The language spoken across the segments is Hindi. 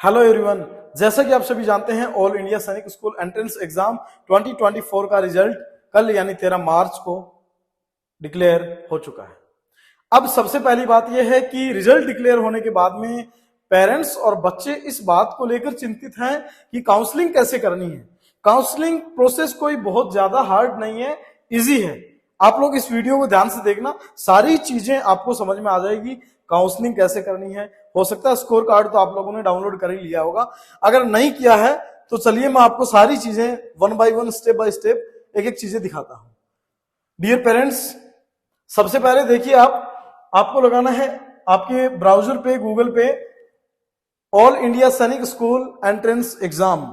हेलो एवरीवन, जैसा कि आप सभी जानते हैं ऑल इंडिया सैनिक स्कूल एंट्रेंस एग्जाम 2024 का रिजल्ट कल यानी 13 मार्च को डिक्लेयर हो चुका है। अब सबसे पहली बात यह है कि रिजल्ट डिक्लेयर होने के बाद में पेरेंट्स और बच्चे इस बात को लेकर चिंतित हैं कि काउंसलिंग कैसे करनी है। काउंसलिंग प्रोसेस कोई बहुत ज्यादा हार्ड नहीं है, इजी है। आप लोग इस वीडियो को ध्यान से देखना, सारी चीजें आपको समझ में आ जाएगी। काउंसलिंग कैसे करनी है, हो सकता है स्कोर कार्ड तो आप लोगों ने डाउनलोड कर ही लिया होगा, अगर नहीं किया है तो चलिए मैं आपको सारी चीजें one by one step by step एक एक चीजें दिखाता हूं। डियर पेरेंट्स, सबसे पहले देखिए आपको लगाना है आपके ब्राउजर पे, गूगल पे ऑल इंडिया सैनिक स्कूल एंट्रेंस एग्जाम।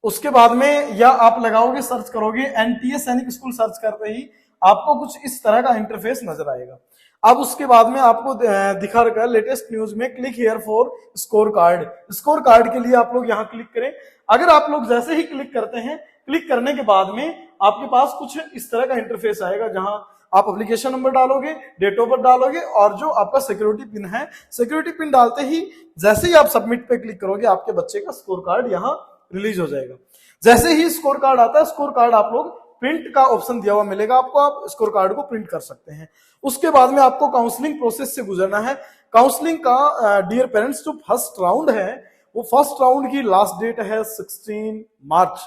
उसके बाद में या आप लगाओगे, सर्च करोगे एनटीए सैनिक स्कूल, सर्च करते ही आपको कुछ इस तरह का इंटरफेस नजर आएगा। अब उसके बाद में आपको दिखा रखा है लेटेस्ट न्यूज में click here for score card. Score card के लिए आप लोग यहां क्लिक करें। अगर आप लोग जैसे ही क्लिक करते हैं, क्लिक करने के बाद में आपके पास कुछ इस तरह का इंटरफेस आएगा जहां आप एप्लीकेशन नंबर डालोगे, डेट ऑफ बर्थ डालोगे और जो आपका सिक्योरिटी पिन है, सिक्योरिटी पिन डालते ही जैसे ही आप सबमिट पे क्लिक करोगे आपके बच्चे का स्कोर कार्ड यहां रिलीज हो जाएगा। जैसे ही स्कोर कार्ड आता है, स्कोर कार्ड आप लोग प्रिंट का ऑप्शन दिया हुआ मिलेगा आपको, आप स्कोर कार्ड को प्रिंट कर सकते हैं। उसके बाद में आपको काउंसलिंग प्रोसेस से गुजरना है। काउंसलिंग का डियर पेरेंट्स जो फर्स्ट राउंड है, वो फर्स्ट राउंड की लास्ट डेट है 16 मार्च,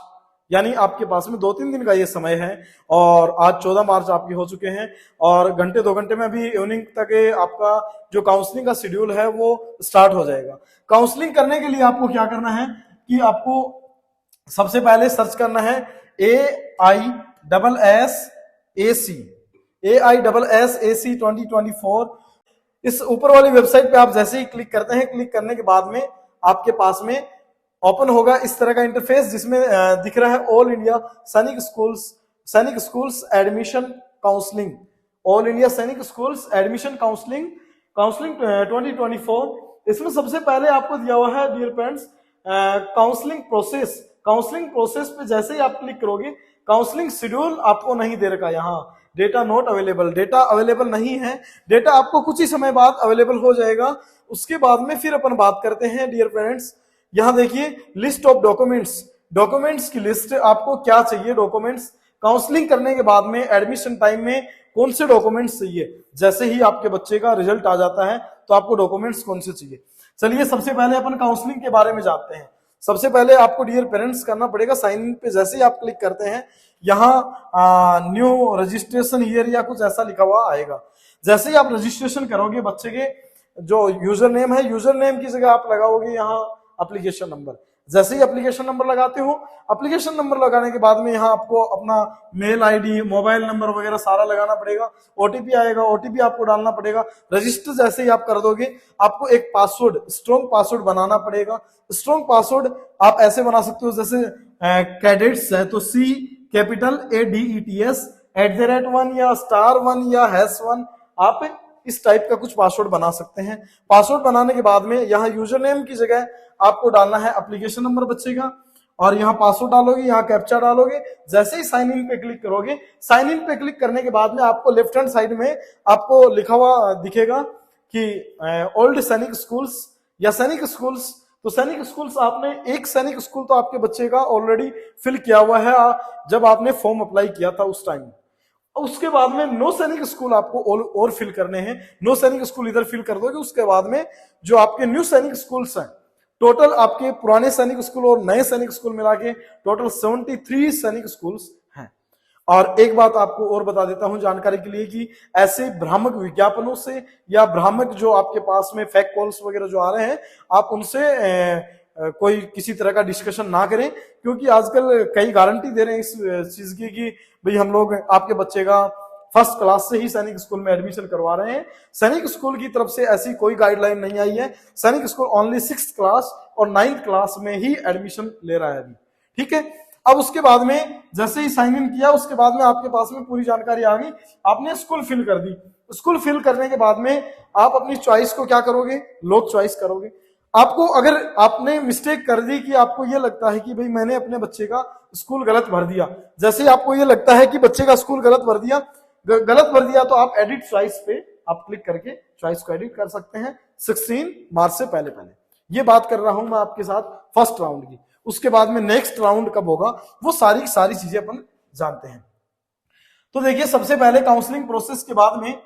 यानी आपके पास में 2-3 दिन का ये समय है। और आज 14 मार्च आपके हो चुके हैं और घंटे 2 घंटे में अभी इवनिंग तक आपका जो काउंसलिंग का शेड्यूल है वो स्टार्ट हो जाएगा। काउंसलिंग करने के लिए आपको क्या करना है कि आपको सबसे पहले सर्च करना है AISSAC 2024। इस ऊपर वाली वेबसाइट पे आप जैसे ही क्लिक करते हैं, क्लिक करने के बाद में आपके पास में ओपन होगा इस तरह का इंटरफेस जिसमें दिख रहा है all India Sainik schools admission counselling, all India Sainik schools admission counselling 2024। इसमें सबसे पहले आपको दिया हुआ है dear parents counselling process. Counselling process पे जैसे ही आप क्लिक करोगे, काउंसलिंग शेड्यूल आपको नहीं दे रखा, यहाँ data not available, data available नहीं है। डेटा आपको कुछ ही समय बाद अवेलेबल हो जाएगा। उसके बाद में फिर अपन बात करते हैं डियर पेरेंट्स। यहाँ देखिए लिस्ट ऑफ डॉक्यूमेंट्स, डॉक्यूमेंट्स की लिस्ट, आपको क्या चाहिए डॉक्यूमेंट्स काउंसलिंग करने के बाद में, एडमिशन टाइम में कौन से डॉक्यूमेंट्स चाहिए। जैसे ही आपके बच्चे का रिजल्ट आ जाता है तो आपको डॉक्यूमेंट्स कौन से चाहिए। चलिए सबसे पहले अपन काउंसलिंग के बारे में जानते हैं। सबसे पहले आपको डियर पेरेंट्स करना पड़ेगा साइन इन पे। जैसे ही आप क्लिक करते हैं यहाँ न्यू रजिस्ट्रेशन हियर या कुछ ऐसा लिखा हुआ आएगा। जैसे ही आप रजिस्ट्रेशन करोगे, बच्चे के जो यूजर नेम है, यूजर नेम की जगह आप लगाओगे यहाँ एप्लीकेशन नंबर। जैसे ही एप्लीकेशन नंबर लगाते हो, एप्लीकेशन नंबर लगाने के बाद में यहाँ आपको अपना मेल आईडी, मोबाइल नंबर वगैरह सारा लगाना पड़ेगा। ओटीपी आएगा, ओटीपी आपको डालना पड़ेगा। रजिस्टर जैसे ही आप कर दोगे, आपको एक पासवर्ड, स्ट्रॉन्ग पासवर्ड बनाना पड़ेगा। स्ट्रॉन्ग पासवर्ड आप ऐसे बना सकते हो, जैसे कैडेट्स है तो C कैपिटल ADETS @1 या *1 या #1, आप इस टाइप का कुछ पासवर्ड बना सकते हैं। पासवर्ड बनाने के बाद में यहाँ यूजर नेम की जगह आपको डालना है एप्लीकेशन नंबर बच्चे का, और यहाँ पासवर्ड डालोगे, यहाँ कैप्चा डालोगे। जैसे ही साइन इन पे क्लिक करोगे, साइन इन पे क्लिक करने के बाद में आपको लेफ्ट हैंड साइड में आपको लिखा हुआ दिखेगा कि ओल्ड सैनिक स्कूल्स या सैनिक स्कूल्स। तो सैनिक स्कूल्स, आपने एक सैनिक स्कूल तो आपके बच्चे का ऑलरेडी फिल किया हुआ है जब आपने फॉर्म अप्लाई किया था उस टाइम। उसके बाद में नो सैनिक स्कूल आपको और फिल करने हैं। नो सैनिक स्कूल इधर फिल कर दोगे। उसके बाद में जो आपके न्यू सैनिक स्कूल्स हैं, टोटल आपके पुराने सैनिक स्कूल और नए सैनिक स्कूल मिला के टोटल 73 सैनिक स्कूल्स हैं। और एक बात आपको और बता देता हूं जानकारी के लिए कि ऐसे भ्रामक विज्ञापनों से या भ्रामक जो आपके पास में फेक कॉल्स वगैरह जो आ रहे हैं, आप उनसे कोई किसी तरह का डिस्कशन ना करें, क्योंकि आजकल कई गारंटी दे रहे हैं इस चीज की कि भाई हम लोग आपके बच्चे का फर्स्ट क्लास से ही सैनिक स्कूल में एडमिशन करवा रहे हैं। सैनिक स्कूल की तरफ से ऐसी कोई गाइडलाइन नहीं आई है। सैनिक स्कूल ओनली 6th क्लास और 9th क्लास में ही एडमिशन ले रहा है अभी, ठीक है। अब उसके बाद में जैसे ही साइन इन किया, उसके बाद में आपके पास में पूरी जानकारी आ गई, आपने स्कूल फिल कर दी। स्कूल फिल करने के बाद में आप अपनी चॉइस को क्या करोगे, लॉक चॉइस करोगे। आपको अगर आपने मिस्टेक कर दी कि आपको ये लगता है कि भाई मैंने अपने बच्चे का स्कूल गलत भर दिया, जैसे ही आपको ये लगता है कि बच्चे का स्कूल गलत भर दिया तो आप एडिट चॉइस पे आप क्लिक करके चॉइस को एडिट कर सकते हैं 16 मार्च से पहले। ये बात कर रहा हूं मैं आपके साथ फर्स्ट राउंड की। उसके बाद में नेक्स्ट राउंड कब होगा वो सारी की सारी चीजें अपन जानते हैं। तो देखिए सबसे पहले काउंसलिंग प्रोसेस के बाद में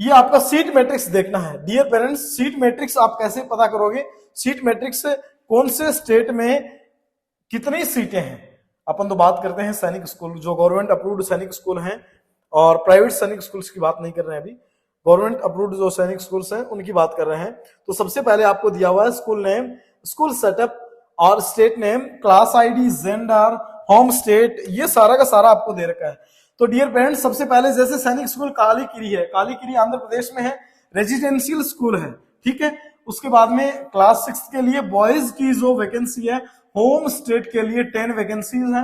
ये आपका सीट मैट्रिक्स देखना है। डियर पेरेंट्स, सीट मैट्रिक्स आप कैसे पता करोगे? सीट मैट्रिक्स से कौन से स्टेट में कितनी सीटें हैं। अपन तो बात करते हैं सैनिक स्कूल, जो गवर्नमेंट अप्रूव्ड सैनिक स्कूल हैं, और प्राइवेट सैनिक स्कूल्स की बात नहीं कर रहे हैं अभी, गवर्नमेंट अप्रूव्ड जो सैनिक स्कूल्स हैं उनकी बात कर रहे हैं। तो सबसे पहले आपको दिया हुआ है स्कूल नेम, स्कूल सेटअप और state name, class ID, gender, home state, ये सारा का सारा आपको दे रखा है। तो डियर पेरेंट्स, सबसे पहले जैसे सैनिक स्कूल कालीकिरी है, कालीकिरी आंध्र प्रदेश में है, रेजिडेंशियल स्कूल है, ठीक है। उसके बाद में क्लास 6 के लिए बॉयज की जो वैकेंसी है, होम स्टेट के लिए 10 वैकेंसीज हैं,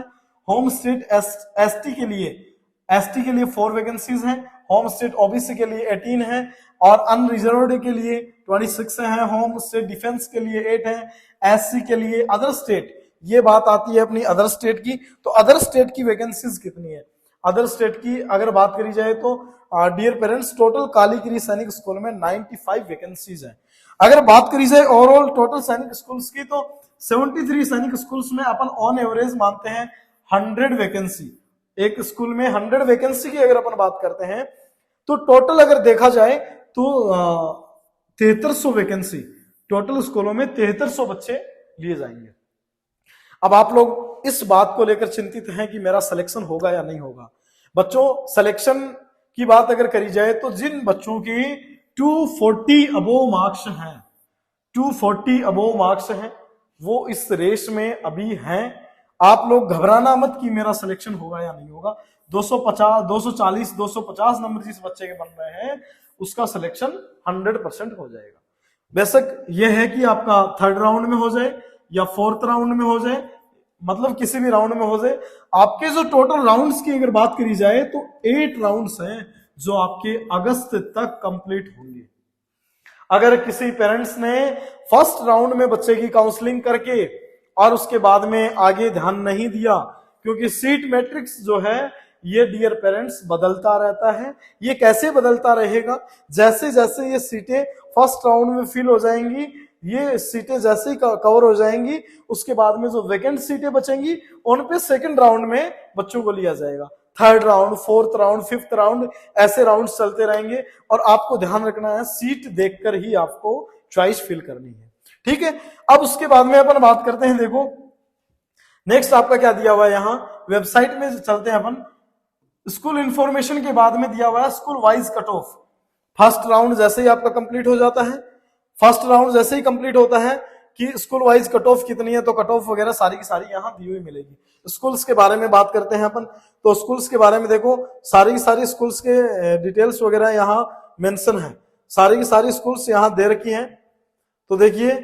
होम स्टेट एसटी के लिए 4 वैकेंसीज हैं, होम स्टेट ओबीसी के लिए 18 है, और अनरिजर्व्ड के लिए 26 हैं, होम स्टेट डिफेंस के लिए 8 है, एससी के लिए, अदर स्टेट, ये बात आती है अपनी अदर स्टेट की। तो अदर स्टेट की वैकेंसीज कितनी है? अदर स्टेट की अगर बात करी जाए तो डियर पेरेंट्स, टोटल कालीकिरी सैनिक स्कूल में 95 वैकेंसीज है। अगर बात करी जाए ओवरऑल टोटल सैनिक स्कूल्स की, तो 73 सैनिक स्कूल्स में अपन ऑन एवरेज मानते हैं 100 वैकेंसी। एक स्कूल में 100 वैकेंसी की अगर अपन बात करते हैं तो टोटल अगर देखा जाए तो 7300 वैकेंसी, टोटल स्कूलों में 7300 बच्चे लिए जाएंगे। अब आप लोग इस बात को लेकर चिंतित हैं कि मेरा सिलेक्शन होगा या नहीं होगा। बच्चों, सिलेक्शन की बात अगर करी जाए तो जिन बच्चों की 240 अबोव मार्क्स हैं, 240 अबोव मार्क्स हैं, वो इस रेस में अभी हैं। आप लोग घबराना मत कि मेरा सिलेक्शन होगा या नहीं होगा। 250, 240, 250 नंबर जिस बच्चे के बन रहे हैं उसका सिलेक्शन 100% हो जाएगा। बेशक यह है कि आपका 3rd राउंड में हो जाए या 4th राउंड में हो जाए, मतलब किसी भी राउंड में हो जाए। आपके जो टोटल राउंड्स की अगर बात करी जाए तो 8 राउंड्स हैं जो आपके अगस्त तक कंप्लीट होंगे। अगर किसी पेरेंट्स ने फर्स्ट राउंड में बच्चे की काउंसलिंग करके और उसके बाद में आगे ध्यान नहीं दिया, क्योंकि सीट मैट्रिक्स जो है ये डियर पेरेंट्स बदलता रहता है। ये कैसे बदलता रहेगा? जैसे जैसे ये सीटें फर्स्ट राउंड में फिल हो जाएंगी, ये सीटें जैसे ही कवर हो जाएंगी, उसके बाद में जो वैकेंट सीटें बचेंगी उन पे 2nd राउंड में बच्चों को लिया जाएगा। 3rd round, 4th round, 5th round, ऐसे राउंड चलते रहेंगे। और आपको ध्यान रखना है सीट देखकर ही आपको चॉइस फिल करनी है, ठीक है। अब उसके बाद में अपन बात करते हैं, देखो नेक्स्ट आपका क्या दिया हुआ है, यहाँ वेबसाइट में चलते हैं अपन। स्कूल इंफॉर्मेशन के बाद में दिया हुआ है school wise cut off. First round जैसे ही आपका कंप्लीट हो जाता है, फर्स्ट राउंड जैसे ही कंप्लीट होता है कि स्कूल वाइज कट ऑफ कितनी है, तो कट ऑफ वगैरह सारी की सारी यहाँ दी हुई मिलेगी। स्कूल्स के बारे में बात करते हैं अपन, तो स्कूल्स के बारे में देखो सारी की सारी स्कूल्स के डिटेल्स वगैरह यहाँ मेंशन है, सारी की सारी स्कूल्स यहाँ दे रखी हैं। तो देखिए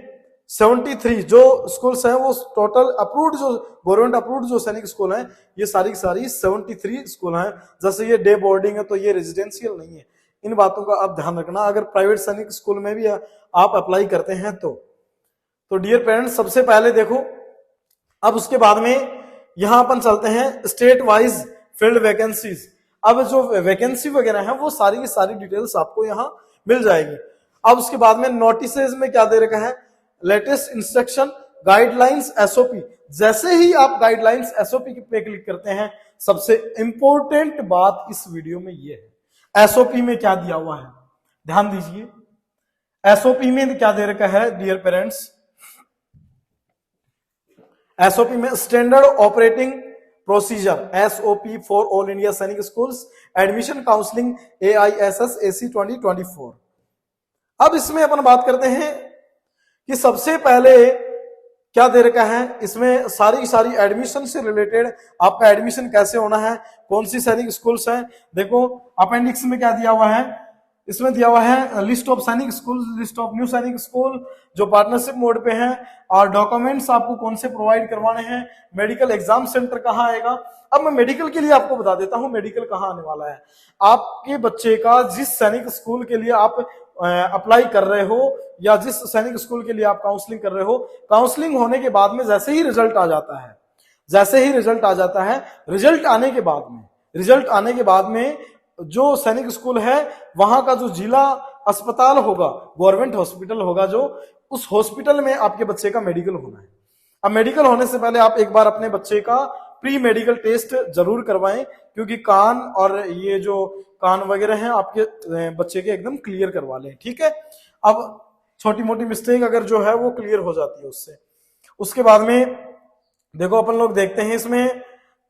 73 जो स्कूल्स हैं वो टोटल अप्रूव्ड, जो गवर्नमेंट अप्रूव्ड जो सैनिक स्कूल हैं, ये सारी की सारी 73 स्कूल हैं। जैसे ये डे बोर्डिंग है तो ये रेजिडेंशियल नहीं है, इन बातों का आप ध्यान रखना अगर प्राइवेट सैनिक स्कूल में भी आप अप्लाई करते हैं तो डियर पेरेंट्स, सबसे पहले देखो, अब उसके बाद में यहां अपन चलते हैं स्टेट वाइज फील्ड वैकेंसीज। अब जो वैकेंसी वगैरह है वो सारी की सारी डिटेल्स आपको यहाँ मिल जाएगी। अब उसके बाद में नोटिसेज में क्या दे रखा है, लेटेस्ट इंस्ट्रक्शन, गाइडलाइंस, एसओपी। जैसे ही आप गाइडलाइंस एसओपी पे क्लिक करते हैं, सबसे इंपॉर्टेंट बात इस वीडियो में ये है, एसओपी में क्या दिया हुआ है, ध्यान दीजिए। एसओपी में क्या दे रखा है डियर पेरेंट्स, एसओपी में standard operating procedure, SOP for all India Sainik schools admission counselling AISS AC 2024। अब इसमें अपन बात करते हैं कि सबसे पहले क्या दे रखा है, इसमें सारी की सारी एडमिशन से रिलेटेड आपका एडमिशन कैसे होना है, कौन सी सैनिक स्कूल्स हैं। देखो अपेंडिक्स में क्या दिया हुआ है, इसमें दिया हुआ है लिस्ट ऑफ सैनिक स्कूल, लिस्ट ऑफ न्यू सैनिक स्कूल जो पार्टनरशिप मोड पे हैं, और डॉक्यूमेंट्स आपको कौन से प्रोवाइड करवाने हैं, मेडिकल एग्जाम सेंटर कहाँ आएगा। अब मैं मेडिकल के लिए आपको बता देता हूं मेडिकल कहाँ आने वाला है। आपके बच्चे का जिस सैनिक स्कूल के लिए आप अप्लाई कर रहे हो या जिस सैनिक स्कूल के लिए आप काउंसलिंग कर रहे हो, काउंसलिंग होने के बाद में जैसे ही रिजल्ट आ जाता है, जैसे ही रिजल्ट आ जाता है, रिजल्ट आने के बाद में जो सैनिक स्कूल है वहां का जो जिला अस्पताल होगा, गवर्नमेंट हॉस्पिटल होगा जो, उस हॉस्पिटल में आपके बच्चे का मेडिकल होना है। अब मेडिकल होने से पहले आप एक बार अपने बच्चे का प्री मेडिकल टेस्ट जरूर करवाएं, क्योंकि कान और ये जो कान वगैरह हैं आपके बच्चे के एकदम क्लियर करवा लें, ठीक है। अब छोटी मोटी मिस्टेक अगर जो है वो क्लियर हो जाती है उससे। उसके बाद में देखो अपन लोग देखते हैं इसमें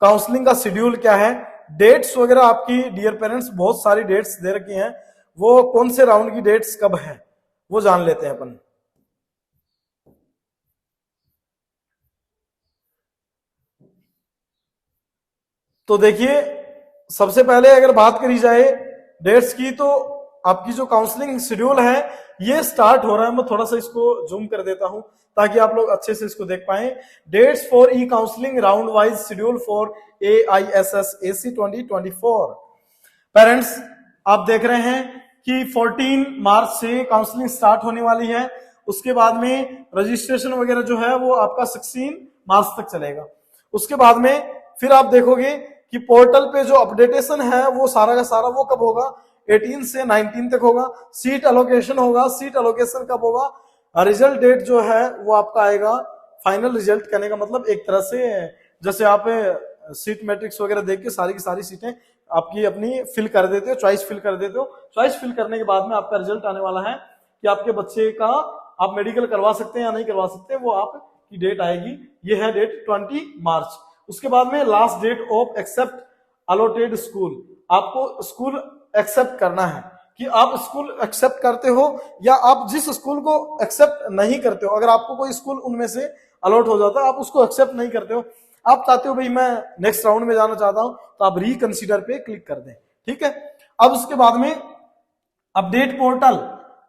काउंसलिंग का शेड्यूल क्या है। डेट्स वगैरह आपकी डियर पेरेंट्स बहुत सारी डेट्स दे रखी हैं, वो कौन से राउंड की डेट्स कब है वो जान लेते हैं अपन। तो देखिए सबसे पहले अगर बात करी जाए डेट्स की, तो आपकी जो काउंसलिंग शेड्यूल है ये स्टार्ट हो रहा है। मैं थोड़ा सा इसको जूम कर देता हूं ताकि आप लोग अच्छे से इसको देख पाएं। Dates for E counselling round wise schedule for AISS AC 2024। Parents आप देख रहे हैं कि 14 मार्च से काउंसलिंग स्टार्ट होने वाली है। उसके बाद में रजिस्ट्रेशन वगैरह जो है वो आपका 16 मार्च तक चलेगा। उसके बाद में फिर आप देखोगे कि पोर्टल पे जो अपडेटेशन है वो सारा का सारा वो कब होगा, 18 से 19 तक होगा। सीट एलोकेशन होगा, सीट एलोकेशन कब होगा, रिजल्ट डेट जो है वो आपका आएगा, फाइनल रिजल्ट कहने का मतलब एक तरह से जैसे आप सीट मैट्रिक्स वगैरह देख के सारी की सारी सीटें आपकी अपनी फिल कर देते हो, चॉइस फिल कर देते हो। चॉइस फिल करने के बाद में आपका रिजल्ट आने वाला है कि आपके बच्चे का आप मेडिकल करवा सकते हैं या नहीं करवा सकते, वो आपकी डेट आएगी। ये है डेट 20 मार्च। उसके बाद में last date of accept allotted school, आपको स्कूल एक्सेप्ट करना है कि आप स्कूल एक्सेप्ट करते हो या आप जिस स्कूल को एक्सेप्ट नहीं करते हो। अगर आपको कोई स्कूल उनमें से अलॉट हो जाता है, आप उसको एक्सेप्ट नहीं करते हो, आप चाहते हो भाई मैं नेक्स्ट राउंड में जाना चाहता हूं, तो आप रिकंसीडर पे क्लिक कर दें, ठीक है। अब उसके बाद में अपडेट पोर्टल,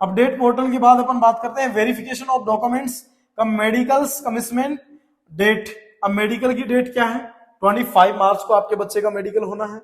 अपडेट पोर्टल के बाद अपन बात करते हैं वेरिफिकेशन ऑफ डॉक्यूमेंट्स का मेडिकल्स कमिटमेंट डेट। अब मेडिकल की डेट क्या है, 25 मार्च को आपके बच्चे का मेडिकल होना है।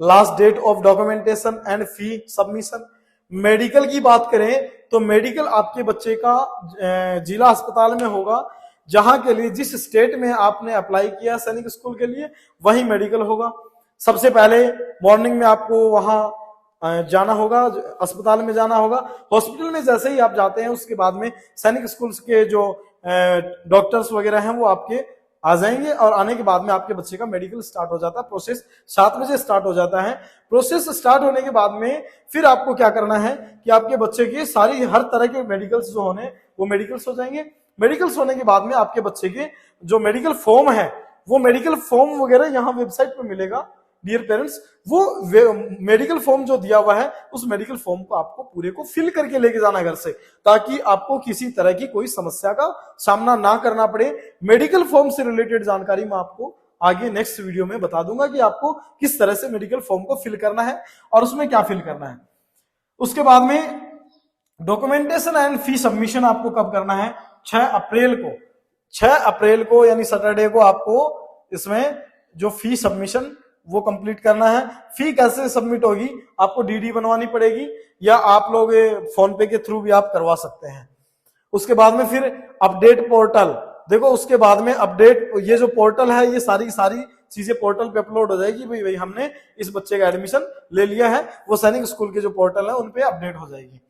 Last date of documentation and fee submission. Medical की बात करें तो मेडिकल आपके बच्चे का जिला अस्पताल में होगा, जहां के लिए जिस स्टेट में आपने अप्लाई किया सैनिक स्कूल के लिए वही मेडिकल होगा। सबसे पहले मॉर्निंग में आपको वहां जाना होगा, अस्पताल में जाना होगा। हॉस्पिटल में जैसे ही आप जाते हैं उसके बाद में सैनिक स्कूल के जो डॉक्टर्स वगैरह हैं वो आपके आ जाएंगे, और आने के बाद में आपके बच्चे का मेडिकल स्टार्ट हो जाता है। प्रोसेस 7 बजे स्टार्ट हो जाता है। प्रोसेस स्टार्ट होने के बाद में फिर आपको क्या करना है कि आपके बच्चे की सारी हर तरह के मेडिकल्स जो होने वो मेडिकल्स हो जाएंगे। मेडिकल्स होने के बाद में आपके बच्चे के जो मेडिकल फॉर्म है वो मेडिकल फॉर्म वगैरह यहाँ वेबसाइट पे मिलेगा डियर पेरेंट्स। वो मेडिकल फॉर्म जो दिया हुआ है उस मेडिकल फॉर्म को आपको पूरे को फिल करके लेके जाना घर से, ताकि आपको किसी तरह की कोई समस्या का सामना ना करना पड़े। मेडिकल फॉर्म से रिलेटेड जानकारी मैं आपको आगे नेक्स्ट वीडियो में बता दूंगा कि आपको किस तरह से मेडिकल फॉर्म को फिल करना है और उसमें क्या फिल करना है। उसके बाद में डॉक्यूमेंटेशन एंड फी सबमिशन आपको कब करना है, 6 अप्रैल को। 6 अप्रैल को यानी सैटरडे को आपको इसमें जो फी सबमिशन वो कंप्लीट करना है। फी कैसे सबमिट होगी, आपको डीडी बनवानी पड़ेगी या आप लोग फोन पे के थ्रू भी आप करवा सकते हैं। उसके बाद में फिर अपडेट पोर्टल, देखो उसके बाद में अपडेट, ये जो पोर्टल है ये सारी चीजें पोर्टल पे अपलोड हो जाएगी। भाई हमने इस बच्चे का एडमिशन ले लिया है, वो सैनिक स्कूल के जो पोर्टल है उन पे अपडेट हो जाएगी।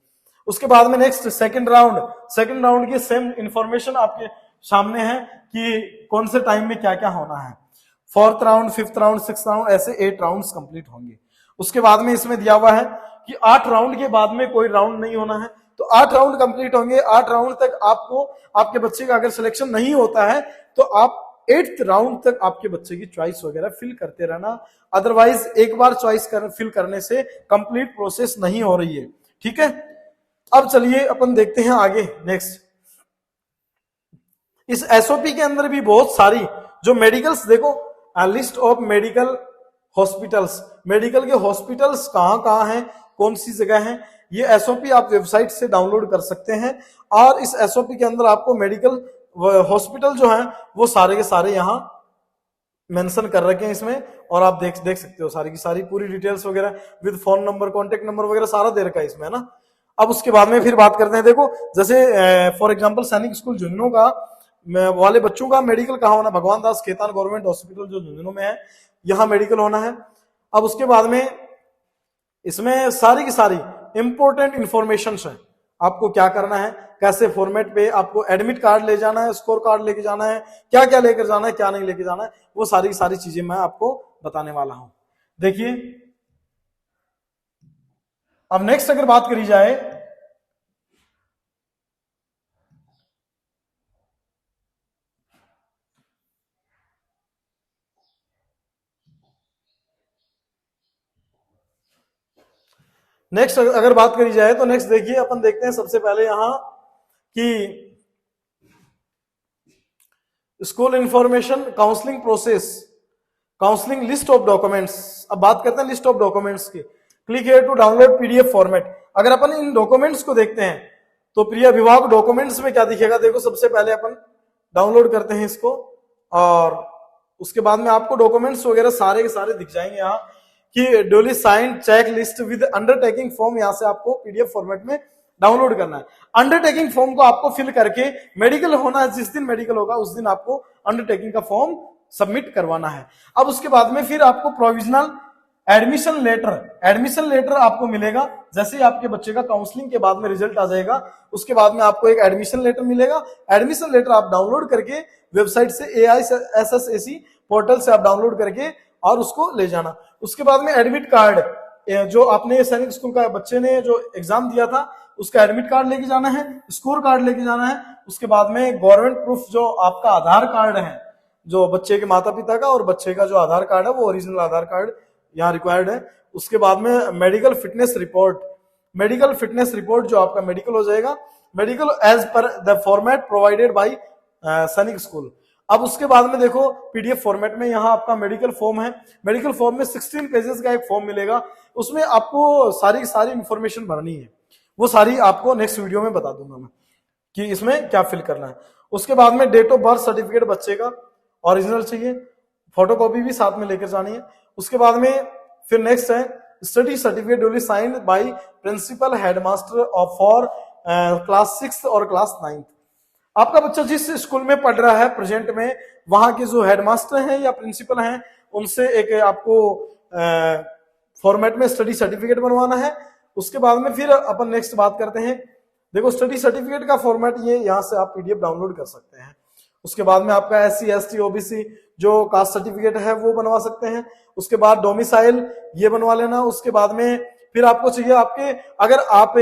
उसके बाद में नेक्स्ट सेकंड राउंड की सेम इंफॉर्मेशन आपके सामने है कि कौन से टाइम में क्या क्या होना है। 4th round, 5th round, 6th round, ऐसे 8 राउंड्स कंप्लीट होंगे। उसके बाद में इसमें दिया हुआ है कि 8 राउंड के बाद में कोई राउंड नहीं होना है, तो 8 राउंड कंप्लीट होंगे। 8 राउंड तक आपको आपके बच्चे का अगर सिलेक्शन नहीं होता है तो आप 8th राउंड तक आपके बच्चे की चॉइस वगैरह फिल करते रहना। अदरवाइज एक बार चॉइस फिल करने से कंप्लीट प्रोसेस नहीं हो रही है, ठीक है। अब चलिए अपन देखते हैं आगे नेक्स्ट। इस एसओपी के अंदर भी बहुत सारी जो मेडिकल्स, देखो list of medical hospitals, medical के हॉस्पिटल्स कहां हैं, कौन सी जगह है, ये एसओपी आप वेबसाइट से डाउनलोड कर सकते हैं। और इस एसओपी के अंदर आपको मेडिकल हॉस्पिटल जो है वो सारे के सारे यहाँ मेंशन कर रखे हैं इसमें, और आप देख सकते हो सारी की सारी पूरी डिटेल्स वगैरह with phone number, contact number वगैरह सारा दे रखा है इसमें, है ना। अब उसके बाद में फिर बात करते हैं, देखो जैसे फॉर एग्जांपल सैनिक स्कूल झुंझुनू का वाले बच्चों का मेडिकल कहाँ होना, भगवान दास खेतान गवर्नमेंट हॉस्पिटल जो झुंझुनू में है, यहाँ मेडिकल होना है। अब उसके बाद में इसमें सारी की सारी इंपॉर्टेंट इंफॉर्मेशन है, आपको क्या करना है, कैसे फॉर्मेट पे आपको एडमिट कार्ड ले जाना है, स्कोर कार्ड लेके जाना है, क्या क्या लेकर जाना है, क्या नहीं लेके जाना है, वो सारी सारी चीजें मैं आपको बताने वाला हूं। देखिए अब नेक्स्ट अगर बात करी जाए, नेक्स्ट अगर बात करी जाए तो नेक्स्ट देखिए अपन देखते हैं सबसे पहले यहां कि school information counselling process, counselling list of documents. अब बात करते हैं लिस्ट ऑफ डॉक्यूमेंट्स की। Click here to download PDF format. अगर अपन इन डॉक्यूमेंट्स को देखते हैं तो प्रिय अभिभावक डॉक्यूमेंट्स में क्या दिखेगा, देखो सबसे पहले अपन डाउनलोड करते हैं इसको और उसके बाद में आपको डॉक्यूमेंट्स वगैरह सारे के सारे दिख जाएंगे यहाँ कि duly signed checklist with undertaking form, यहां से आपको पीडीएफ फॉर्मेट में डाउनलोड करना है। अंडरटेकिंग फॉर्म को आपको फिल करके मेडिकल होना है, जिस दिन मेडिकल होगा उस दिन आपको अंडरटेकिंग का फॉर्म सबमिट करवाना है। अब उसके बाद में फिर आपको प्रोविजनल एडमिशन लेटर आपको मिलेगा। जैसे ही आपके बच्चे का काउंसलिंग के बाद में रिजल्ट आ जाएगा उसके बाद में आपको एक एडमिशन लेटर मिलेगा। एडमिशन लेटर आप डाउनलोड करके वेबसाइट से AISSAC पोर्टल से आप डाउनलोड करके और उसको ले जाना। उसके बाद में एडमिट कार्ड, जो आपने सैनिक स्कूल का बच्चे ने जो एग्जाम दिया था उसका एडमिट कार्ड लेके जाना है, स्कोर कार्ड लेके जाना है। उसके बाद में गवर्नमेंट प्रूफ जो आपका आधार कार्ड है, जो बच्चे के माता पिता का और बच्चे का जो आधार कार्ड है वो ओरिजिनल आधार कार्ड यहाँ रिक्वायर्ड है। उसके बाद में मेडिकल फिटनेस रिपोर्ट जो आपका मेडिकल हो जाएगा, medical as per the format provided by Sainik school. अब उसके बाद में देखो पीडीएफ फॉर्मेट में यहाँ आपका मेडिकल फॉर्म है। मेडिकल फॉर्म में 16 पेजेस का एक फॉर्म मिलेगा, उसमें आपको सारी इंफॉर्मेशन भरनी है। वो सारी आपको नेक्स्ट वीडियो में बता दूंगा मैं कि इसमें क्या फिल करना है। उसके बाद में डेट ऑफ बर्थ सर्टिफिकेट बच्चे का ओरिजिनल चाहिए, फोटोकॉपी भी साथ में लेकर जानी है। उसके बाद में फिर नेक्स्ट है study certificate duly signed by principal headmaster of for class 6 और क्लास 9। आपका बच्चा जिस स्कूल में पढ़ रहा है प्रेजेंट में, वहां के जो हेडमास्टर हैं या प्रिंसिपल हैं उनसे एक आपको फॉर्मेट में स्टडी सर्टिफिकेट बनवाना है। उसके बाद में फिर अपन नेक्स्ट बात करते हैं। देखो स्टडी सर्टिफिकेट का फॉर्मेट ये यहाँ से आप पीडीएफ डाउनलोड कर सकते हैं। उसके बाद में आपका SC ST OBC जो कास्ट सर्टिफिकेट है वो बनवा सकते हैं। उसके बाद डोमिसाइल ये बनवा लेना। उसके बाद में फिर आपको चाहिए आपके, अगर आप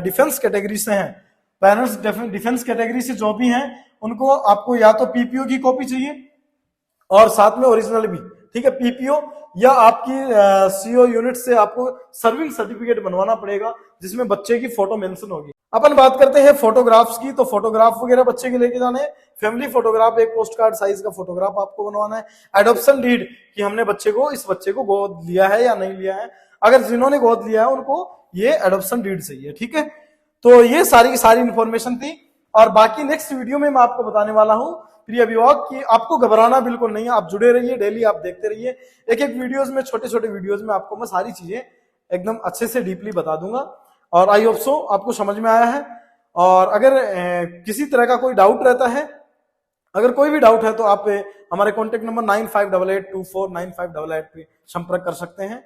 डिफेंस कैटेगरी से हैं, पेरेंट्स डिफेंस कैटेगरी से जो भी हैं उनको आपको या तो पीपीओ की कॉपी चाहिए और साथ में ओरिजिनल भी, ठीक है, पीपीओ या आपकी सीओ यूनिट से आपको सर्विंग सर्टिफिकेट बनवाना पड़ेगा जिसमें बच्चे की फोटो मेंशन होगी। अपन बात करते हैं फोटोग्राफ्स की, तो फोटोग्राफ वगैरह बच्चे के लेके जाने हैं। फैमिली फोटोग्राफ, एक पोस्ट कार्ड साइज का फोटोग्राफ आपको बनवाना है। एडॉप्शन डीड कि हमने इस बच्चे को गोद लिया है या नहीं लिया है, अगर जिन्होंने गोद लिया है उनको ये एडॉप्शन डीड चाहिए, ठीक है। तो ये सारी की सारी इंफॉर्मेशन थी और बाकी नेक्स्ट वीडियो में मैं आपको बताने वाला हूं प्रिय अभिभावक कि आपको घबराना बिल्कुल नहीं है, आप जुड़े रहिए, डेली आप देखते रहिए। एक वीडियोस में, छोटे वीडियोस में आपको मैं सारी चीजें एकदम अच्छे से डीपली बता दूंगा और आई होप सो आपको समझ में आया है। और अगर किसी तरह का कोई डाउट रहता है, अगर कोई भी डाउट है तो आप हमारे कॉन्टेक्ट नंबर 9588249588 पे संपर्क कर सकते हैं।